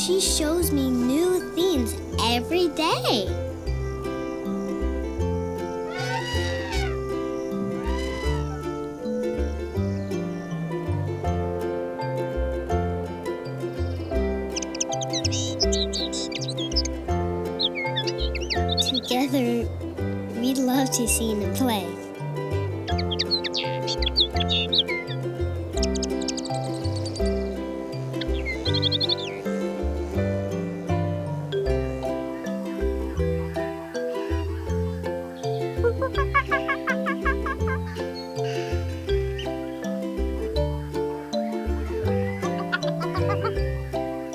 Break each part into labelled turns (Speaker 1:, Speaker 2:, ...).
Speaker 1: She shows me new things every day. Together, we'd love to sing and play.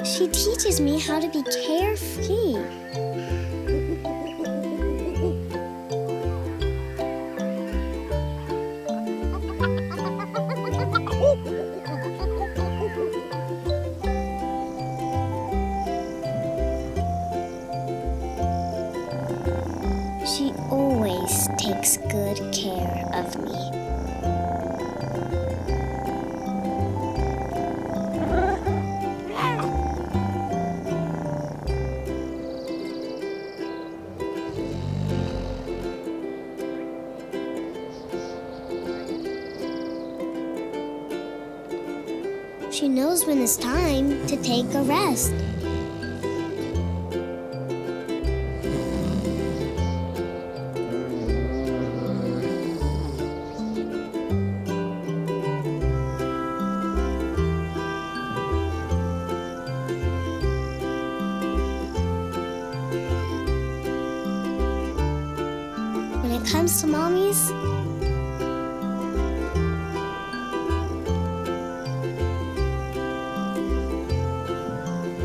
Speaker 1: She teaches me how to be carefree. She always takes good care of me. She knows when it's time to take a rest. When it comes to mommies,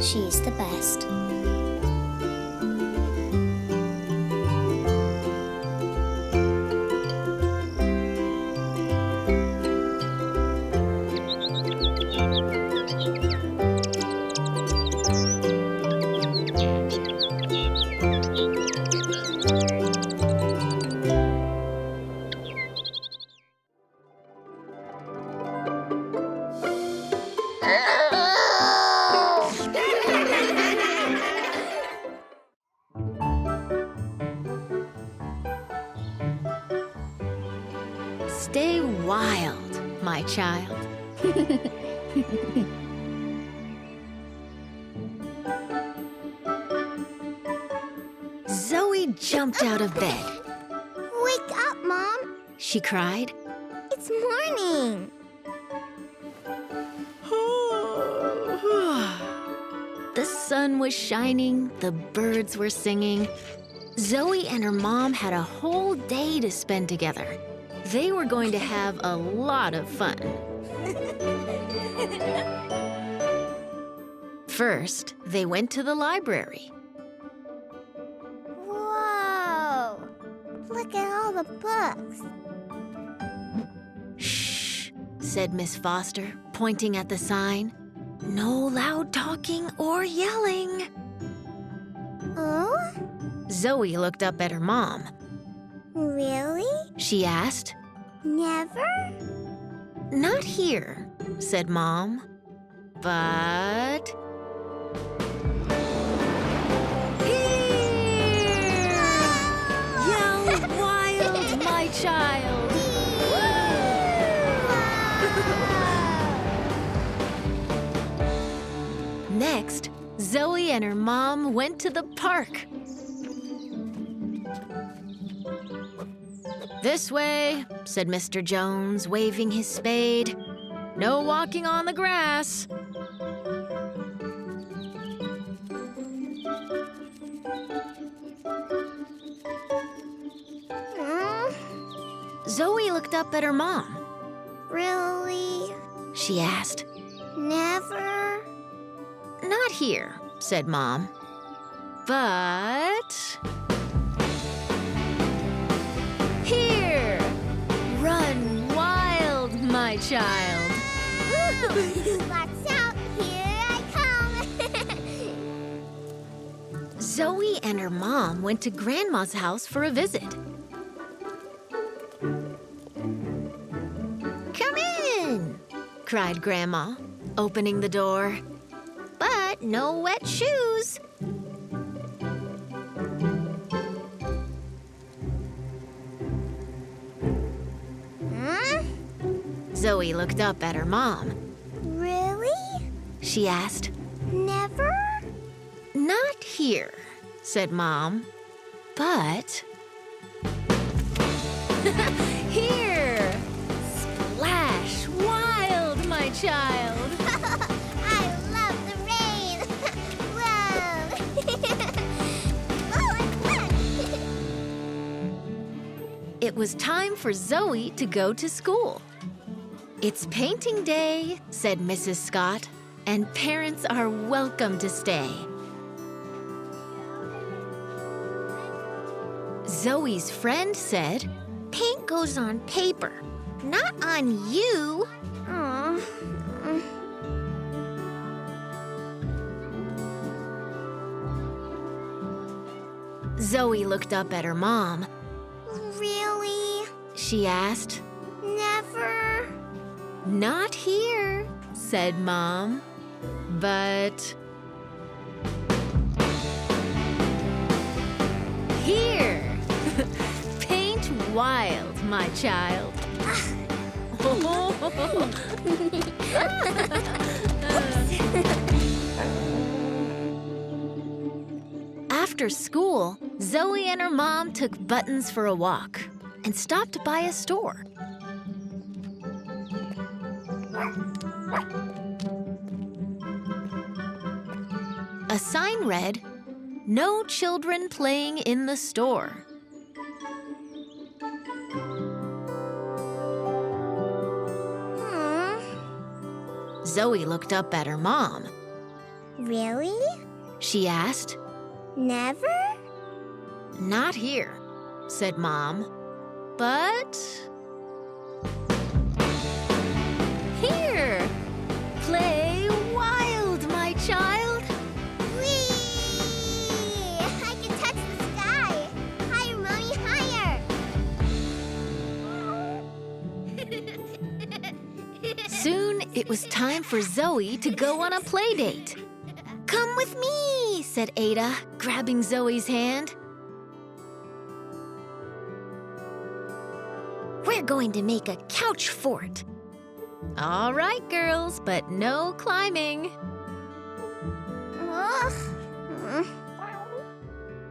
Speaker 1: she's the best.
Speaker 2: Stay wild, my child. Zoe jumped out of bed.
Speaker 1: Wake up, Mom.
Speaker 2: She cried.
Speaker 1: It's morning.
Speaker 2: The sun was shining, the birds were singing. Zoe and her mom had a whole day to spend together. They were going to have a lot of fun. First, they went to the library.
Speaker 1: Whoa! Look at all the books.
Speaker 2: Shh, said Miss Foster, pointing at the sign. No loud talking or yelling.
Speaker 1: Oh?
Speaker 2: Zoe looked up at her mom.
Speaker 1: Really?
Speaker 2: She asked.
Speaker 1: Never?
Speaker 2: Not here, said Mom. But... here! Yell wild, my child! Next, Zoe and her mom went to the park. This way, said Mr. Jones, waving his spade. No walking on the grass. Zoe looked up at her mom.
Speaker 1: Really?
Speaker 2: She asked.
Speaker 1: Never?
Speaker 2: Not here, said Mom. But... here! Run wild, my child.
Speaker 1: Watch out, here I come.
Speaker 2: Zoe and her mom went to Grandma's house for a visit. Come in, cried Grandma, opening the door. But but no wet shoes. Zoe looked up at her mom.
Speaker 1: Really?
Speaker 2: She asked.
Speaker 1: Never?
Speaker 2: Not here, said Mom, but... Here! Splash wild, my child!
Speaker 1: I love the rain! Whoa! Oh, it's wet!
Speaker 2: It was time for Zoe to go to school. It's painting day, said Mrs. Scott, and parents are welcome to stay. Zoe's friend said, paint goes on paper, not on you.
Speaker 1: Aw.
Speaker 2: Zoe looked up at her mom.
Speaker 1: Really?
Speaker 2: She asked.
Speaker 1: Never?
Speaker 2: Not here, said Mom, but... Here! Paint wild, my child. After school, Zoe and her mom took Buttons for a walk and stopped by a store. A sign read, "No children playing in the store." Zoe looked up at her mom.
Speaker 1: Really?
Speaker 2: She asked.
Speaker 1: Never?
Speaker 2: Not here, said Mom, but... Here! Play wild, my child!
Speaker 1: Whee! I can touch the sky! Higher, Mommy, higher!
Speaker 2: Soon it was time for Zoe to go on a play date. Come with me, said Ada, grabbing Zoe's hand. We're going to make a couch fort. All right, girls, but no climbing.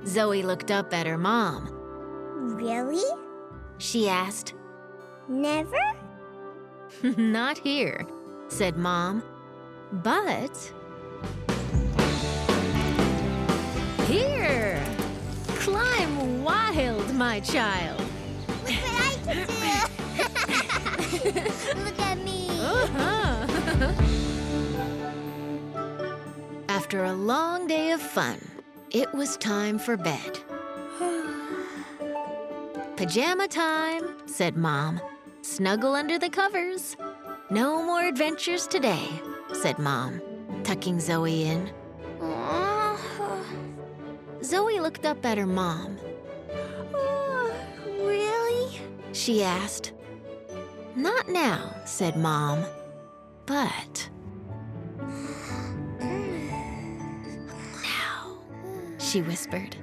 Speaker 2: Zoe looked up at her mom.
Speaker 1: Really?
Speaker 2: She asked.
Speaker 1: Never?
Speaker 2: Not here, said Mom, but... Here! Climb wild, my child.
Speaker 1: Look what I can do! Look at me!
Speaker 2: After a long day of fun, it was time for bed. Pajama time, said Mom. Snuggle under the covers. No more adventures today, said Mom, tucking Zoe in. Zoe looked up at her mom.
Speaker 1: Really?
Speaker 2: She asked. Not now, said Mom, but... Now, she whispered.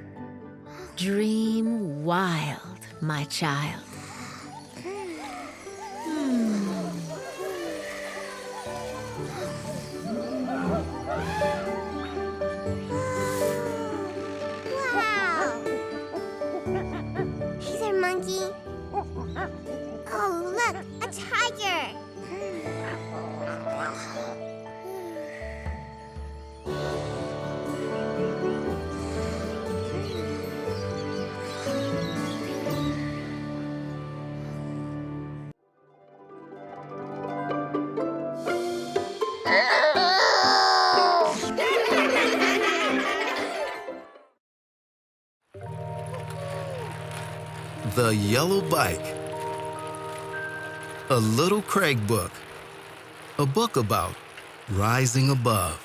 Speaker 2: Dream wild, my child.
Speaker 1: Wow! Hey there, monkey. Oh, look, a tiger.
Speaker 3: The Yellow Bike. A Little Craig book. A book about rising above.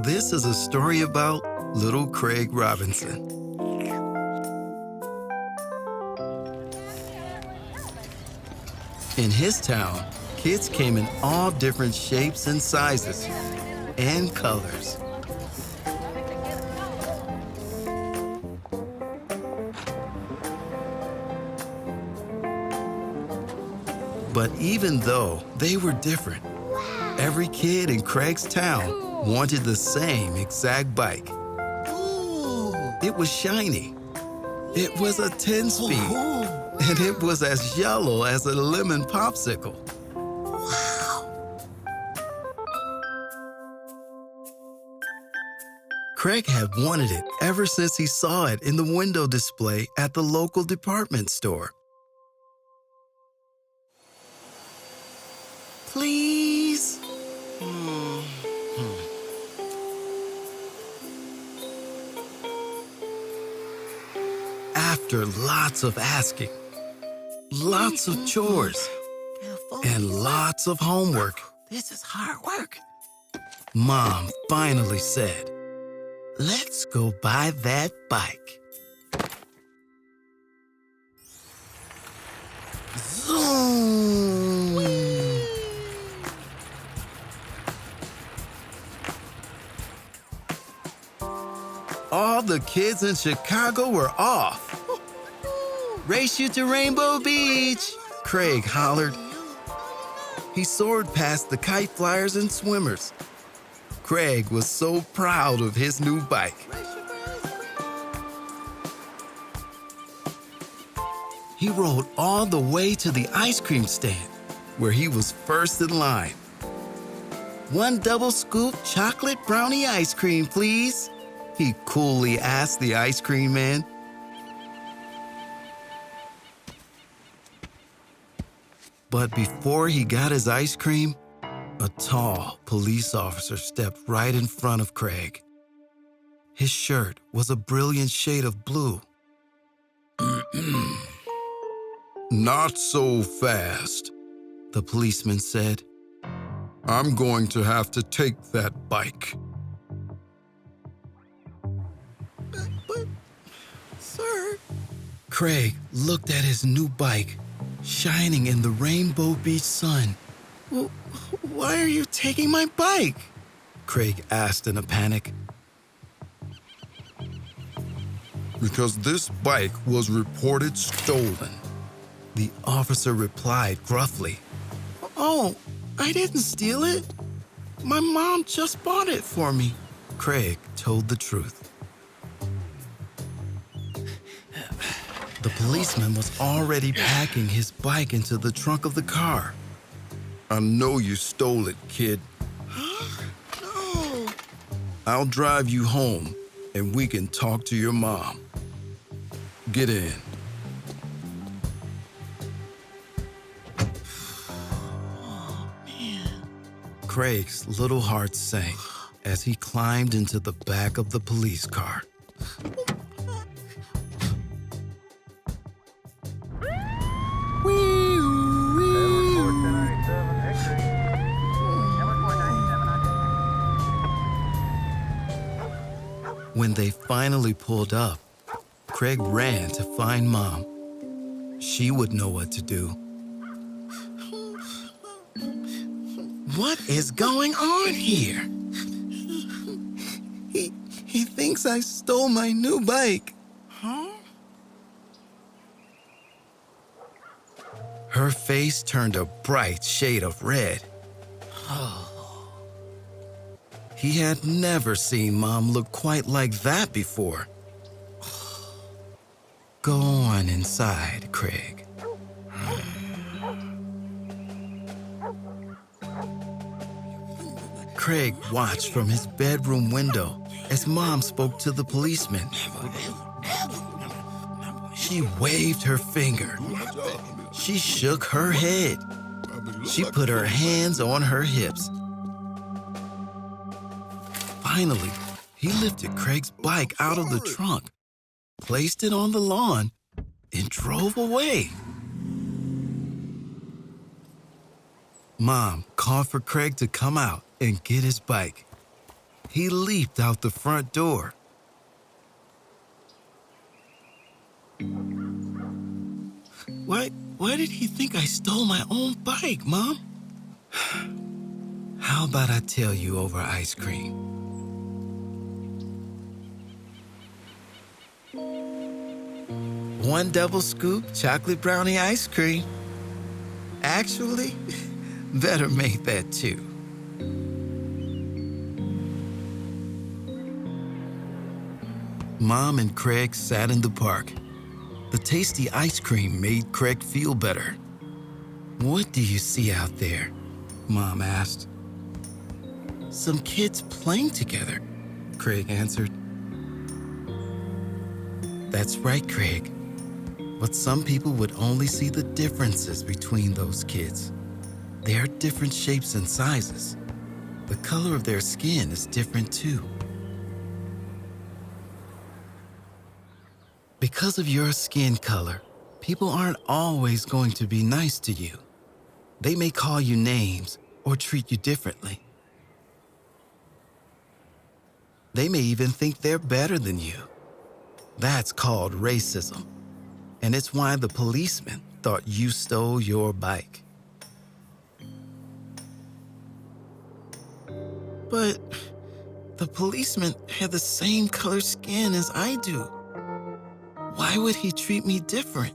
Speaker 3: This is a story about little Craig Robinson. In his town, kids came in all different shapes and sizes and colors. But even though they were different, every kid in Craig's town wanted the same exact bike. It was shiny. It was a 10-speed. And it was as yellow as a lemon popsicle. Craig had wanted it ever since he saw it in the window display at the local department store. Please? After lots of asking, lots of chores, and lots of homework,
Speaker 4: This is hard work.
Speaker 3: Mom finally said, "Let's go buy that bike." Zoom! All the kids in Chicago were off. "Race you to Rainbow Beach," Craig hollered. He soared past the kite flyers and swimmers. Craig was so proud of his new bike. He rode all the way to the ice cream stand, where he was first in line. "One double scoop chocolate brownie ice cream, please," he coolly asked the ice cream man. But before he got his ice cream, a tall police officer stepped right in front of Craig. His shirt was a brilliant shade of blue. "Not so fast," the policeman said. "I'm going to have to take that bike." But, sir... Craig looked at his new bike, shining in the Rainbow Beach sun. "Why are you taking my bike?" Craig asked in a panic. "Because this bike was reported stolen," the officer replied gruffly. "Oh, I didn't steal it. My mom just bought it for me," Craig told the truth. The policeman was already packing his bike into the trunk of the car. "I know you stole it, kid." "No." "I'll drive you home, and we can talk to your mom. Get in." Oh, man. Craig's little heart sank as he climbed into the back of the police car. When they finally pulled up, Craig ran to find Mom. She would know what to do. "What is going on here?" He thinks I stole my new bike." "Huh?" Her face turned a bright shade of red. He had never seen Mom look quite like that before. "Go on inside, Craig." Craig watched from his bedroom window as Mom spoke to the policeman. She waved her finger. She shook her head. She put her hands on her hips. Finally, he lifted Craig's bike out of the trunk, placed it on the lawn, and drove away. Mom called for Craig to come out and get his bike. He leaped out the front door, Why did he think I stole my own bike, Mom? How about I tell you over ice cream? One double scoop chocolate brownie ice cream. Actually, better make that two. Mom and Craig sat in the park. The tasty ice cream made Craig feel better. What do you see out there? Mom asked. Some kids playing together, Craig answered. That's right, Craig. But some people would only see the differences between those kids. They are different shapes and sizes. The color of their skin is different too. Because of your skin color, people aren't always going to be nice to you. They may call you names or treat you differently. They may even think they're better than you. That's called racism. And it's why the policeman thought you stole your bike. But the policeman had the same color skin as I do. Why would he treat me different?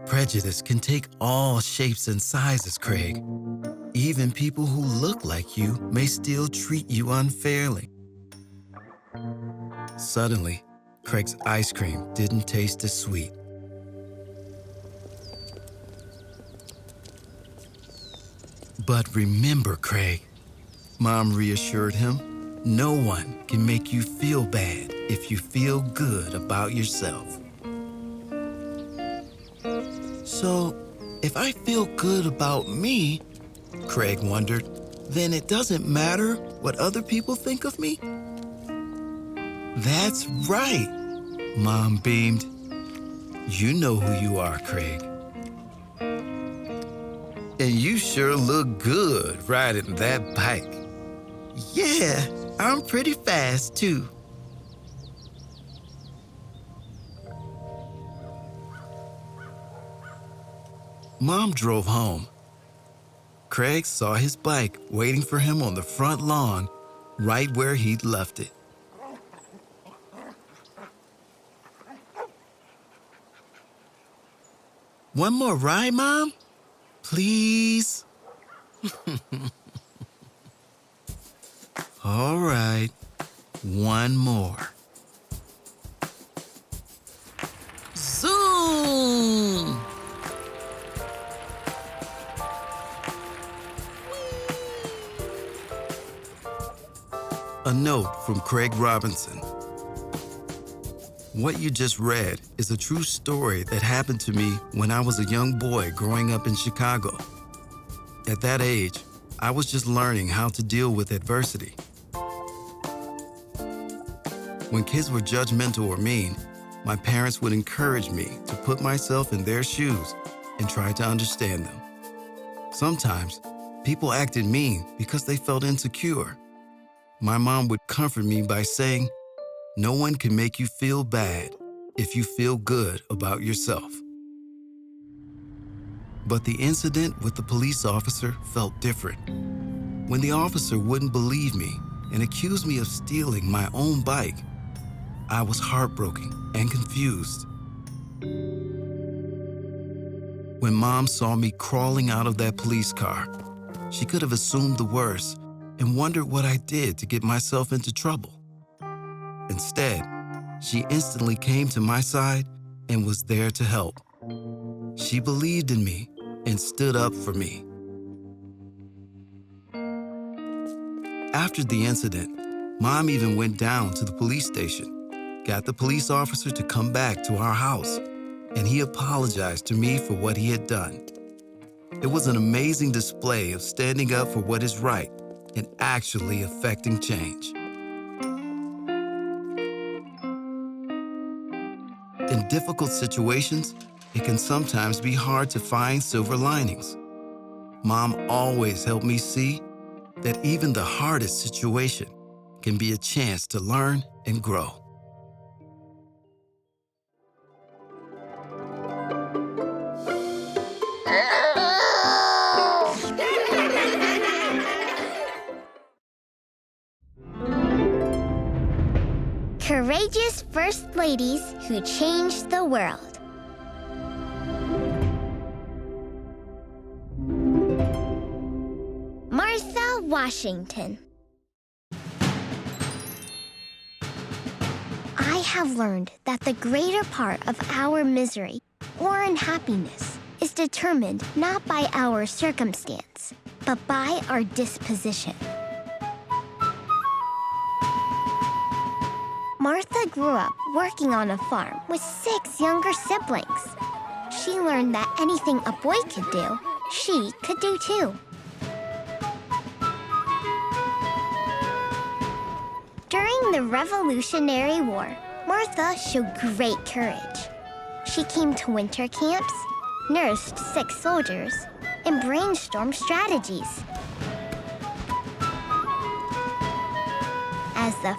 Speaker 3: Prejudice can take all shapes and sizes, Craig. Even people who look like you may still treat you unfairly. Suddenly, Craig's ice cream didn't taste as sweet. But remember, Craig, Mom reassured him, no one can make you feel bad if you feel good about yourself. So, if I feel good about me, Craig wondered, then it doesn't matter what other people think of me? That's right, Mom beamed. You know who you are, Craig. And you sure look good riding that bike. Yeah, I'm pretty fast, too. Mom drove home. Craig saw his bike waiting for him on the front lawn, right where he'd left it. One more ride, Mom? Please? All right, one more. Zoom! A note from Craig Robinson. What you just read is a true story that happened to me when I was a young boy growing up in Chicago. At that age, I was just learning how to deal with adversity. When kids were judgmental or mean, my parents would encourage me to put myself in their shoes and try to understand them. Sometimes, people acted mean because they felt insecure. My mom would comfort me by saying, no one can make you feel bad if you feel good about yourself. But the incident with the police officer felt different. When the officer wouldn't believe me and accused me of stealing my own bike, I was heartbroken and confused. When Mom saw me crawling out of that police car, she could have assumed the worst and wondered what I did to get myself into trouble. Instead, she instantly came to my side and was there to help. She believed in me and stood up for me. After the incident, Mom even went down to the police station, got the police officer to come back to our house, and he apologized to me for what he had done. It was an amazing display of standing up for what is right and actually affecting change. In difficult situations, it can sometimes be hard to find silver linings. Mom always helped me see that even the hardest situation can be a chance to learn and grow.
Speaker 1: Courageous First Ladies Who Changed the World. Martha Washington. I have learned that the greater part of our misery or unhappiness is determined not by our circumstance, but by our disposition. Martha grew up working on a farm with 6 younger siblings. She learned that anything a boy could do, she could do too. During the Revolutionary War, Martha showed great courage. She came to winter camps, nursed sick soldiers, and brainstormed strategies. As the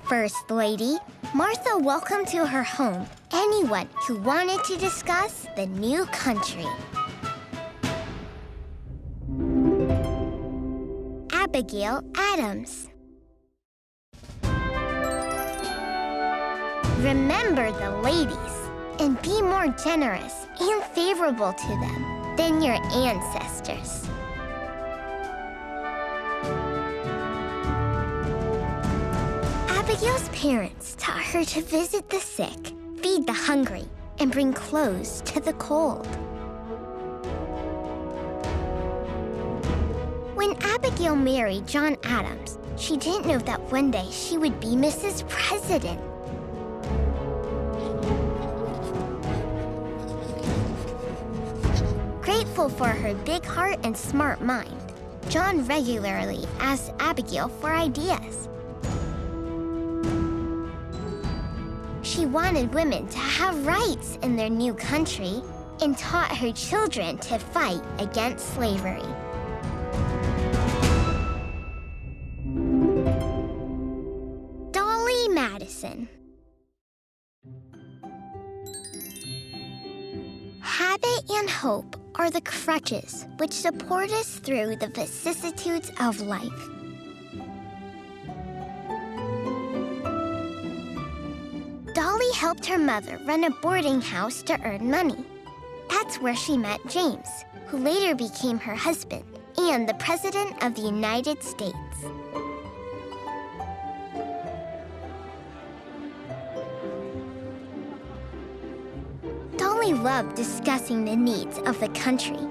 Speaker 1: First Lady, Martha welcomed to her home anyone who wanted to discuss the new country. Abigail Adams. Remember the ladies and be more generous and favorable to them than your ancestors. Abigail's parents taught her to visit the sick, feed the hungry, and bring clothes to the cold. When Abigail married John Adams, she didn't know that one day she would be Mrs. President. Grateful for her big heart and smart mind, John regularly asked Abigail for ideas. She wanted women to have rights in their new country and taught her children to fight against slavery. Dolly Madison. Habit and hope are the crutches which support us through the vicissitudes of life. Dolly helped her mother run a boarding house to earn money. That's where she met James, who later became her husband and the President of the United States. Dolly loved discussing the needs of the country.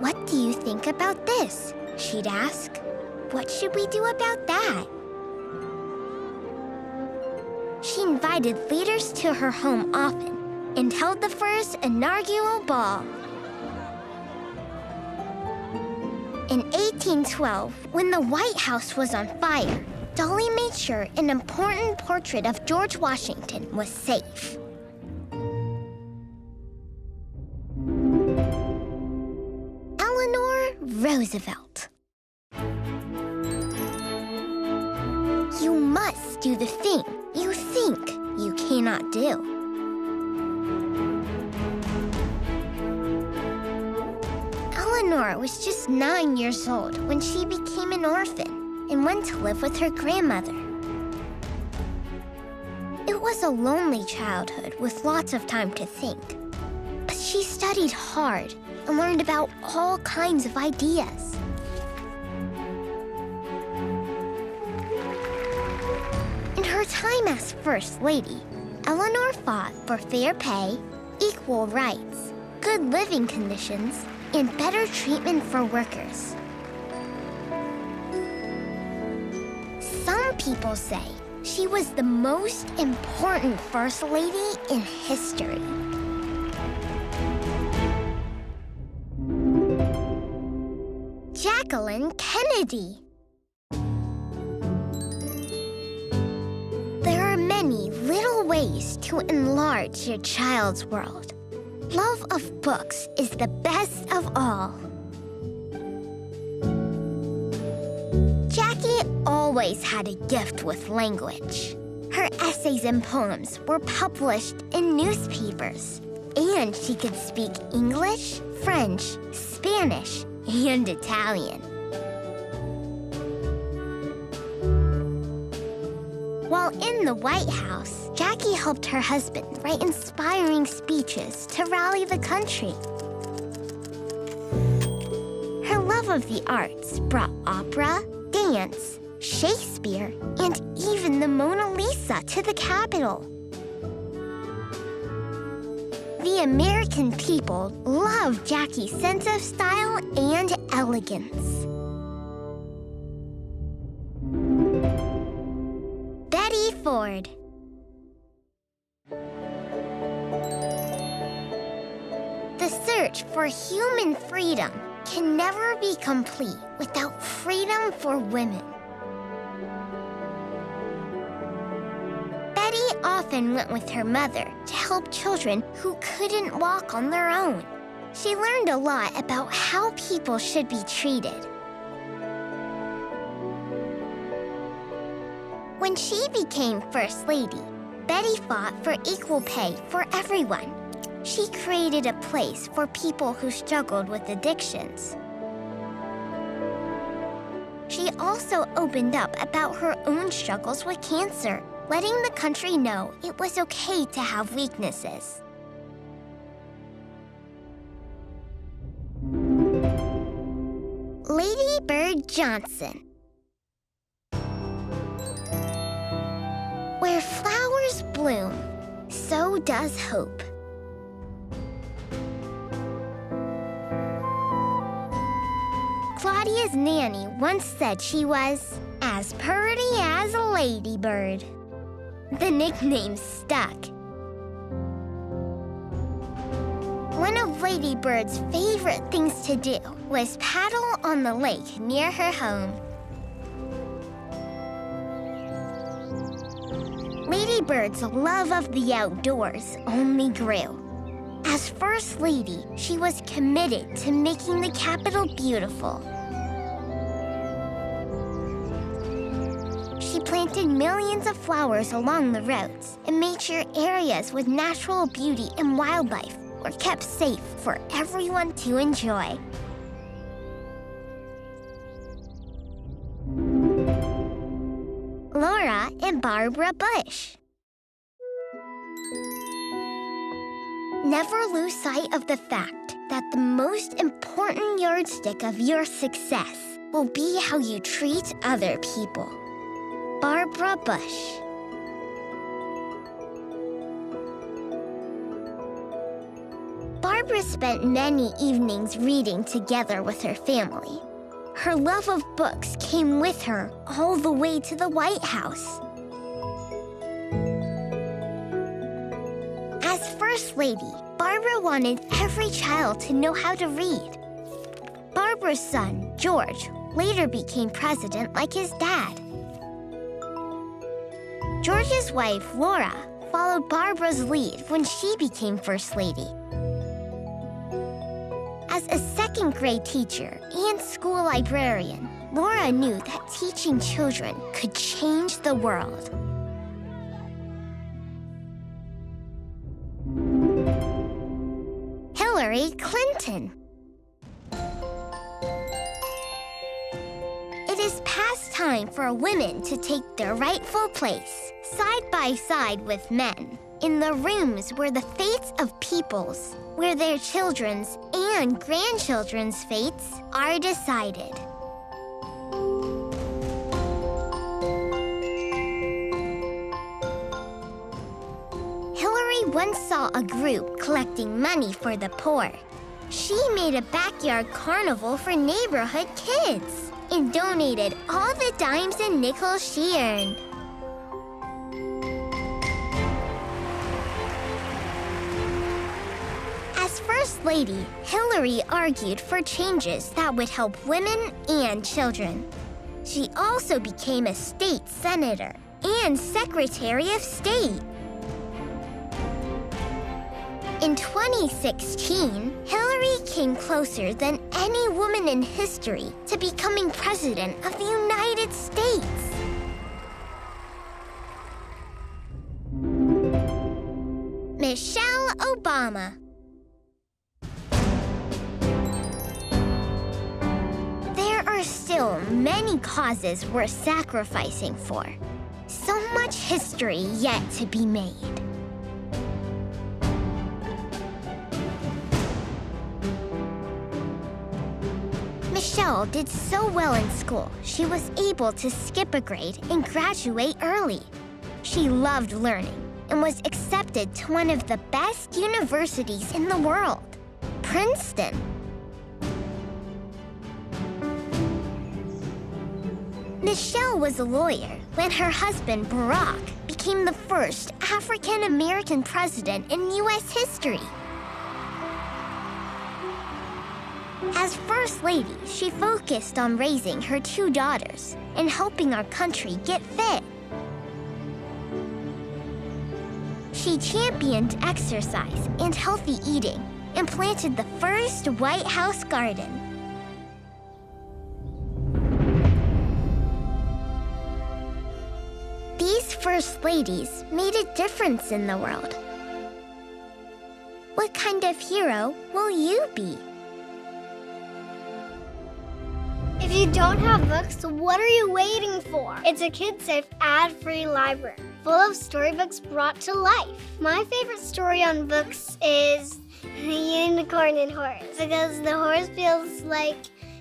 Speaker 1: "What do you think about this?" she'd ask. "What should we do about that?" She invited leaders to her home often and held the first inaugural ball. In 1812, when the White House was on fire, Dolly made sure an important portrait of George Washington was safe. Eleanor Roosevelt. You must do the thing you think you cannot do. Eleanor was just 9 years old when she became an orphan and went to live with her grandmother. It was a lonely childhood with lots of time to think. But she studied hard and learned about all kinds of ideas. In her time as First Lady, Eleanor fought for fair pay, equal rights, good living conditions, and better treatment for workers. Some people say she was the most important First Lady in history. Jacqueline Kennedy. There are many little ways to enlarge your child's world. Love of books is the best of all. Jackie always had a gift with language. Her essays and poems were published in newspapers, and she could speak English, French, Spanish, and Italian. While in the White House, Jackie helped her husband write inspiring speeches to rally the country. Her love of the arts brought opera, dance, Shakespeare, and even the Mona Lisa to the Capitol. The American people loved Jackie's sense of style and elegance. Betty Ford. The search for human freedom can never be complete without freedom for women. Betty often went with her mother to help children who couldn't walk on their own. She learned a lot about how people should be treated. When she became First Lady, Betty fought for equal pay for everyone. She created a place for people who struggled with addictions. She also opened up about her own struggles with cancer, letting the country know it was okay to have weaknesses. Lady Bird Johnson. Where flowers bloom, so does hope. Claudia's nanny once said she was as pretty as a ladybird. The nickname stuck. One of Lady Bird's favorite things to do was paddle on the lake near her home. Lady Bird's love of the outdoors only grew. As First Lady, she was committed to making the Capitol beautiful. She planted millions of flowers along the roads and made sure areas with natural beauty and wildlife were kept safe for everyone to enjoy. Laura and Barbara Bush. Never lose sight of the fact that the most important yardstick of your success will be how you treat other people. Barbara Bush. Barbara spent many evenings reading together with her family. Her love of books came with her all the way to the White House. As First Lady, Barbara wanted every child to know how to read. Barbara's son, George, later became president like his dad. George's wife, Laura, followed Barbara's lead when she became First Lady. As a second-grade teacher and school librarian, Laura knew that teaching children could change the world. Hillary Clinton. It is past time for women to take their rightful place, side by side with men, in the rooms where the fates of peoples, where their children's and grandchildren's fates are decided. Hillary once saw a group collecting money for the poor. She made a backyard carnival for neighborhood kids and donated all the dimes and nickels she earned. As First Lady, Hillary argued for changes that would help women and children. She also became a state senator and Secretary of State. In 2016, Hillary came closer than any woman in history to becoming President of the United States. Michelle Obama. There are still many causes worth sacrificing for. So much history yet to be made. Michelle did so well in school, she was able to skip a grade and graduate early. She loved learning and was accepted to one of the best universities in the world, Princeton. Michelle was a lawyer when her husband, Barack, became the first African-American president in U.S. history. As First Lady, she focused on raising her 2 daughters and helping our country get fit. She championed exercise and healthy eating and planted the first White House garden. These First Ladies made a difference in the world. What kind of hero will you be?
Speaker 4: If you don't have Vooks, what are you waiting for? It's a kid-safe, ad-free library full of storybooks brought to life. My favorite story on Vooks is The Unicorn and Horse, because the horse feels like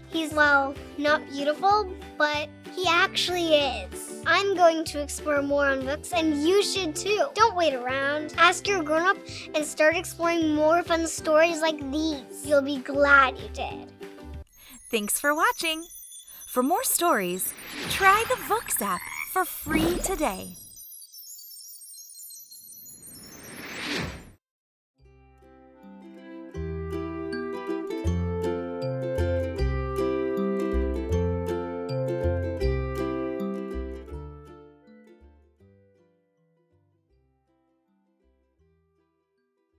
Speaker 4: he's, well, not beautiful, but he actually is. I'm going to explore more on Vooks, and you should too. Don't wait around. Ask your grown-up and start exploring more fun stories like these. You'll be glad you did.
Speaker 5: Thanks for watching. For more stories, try the Vooks app for free today.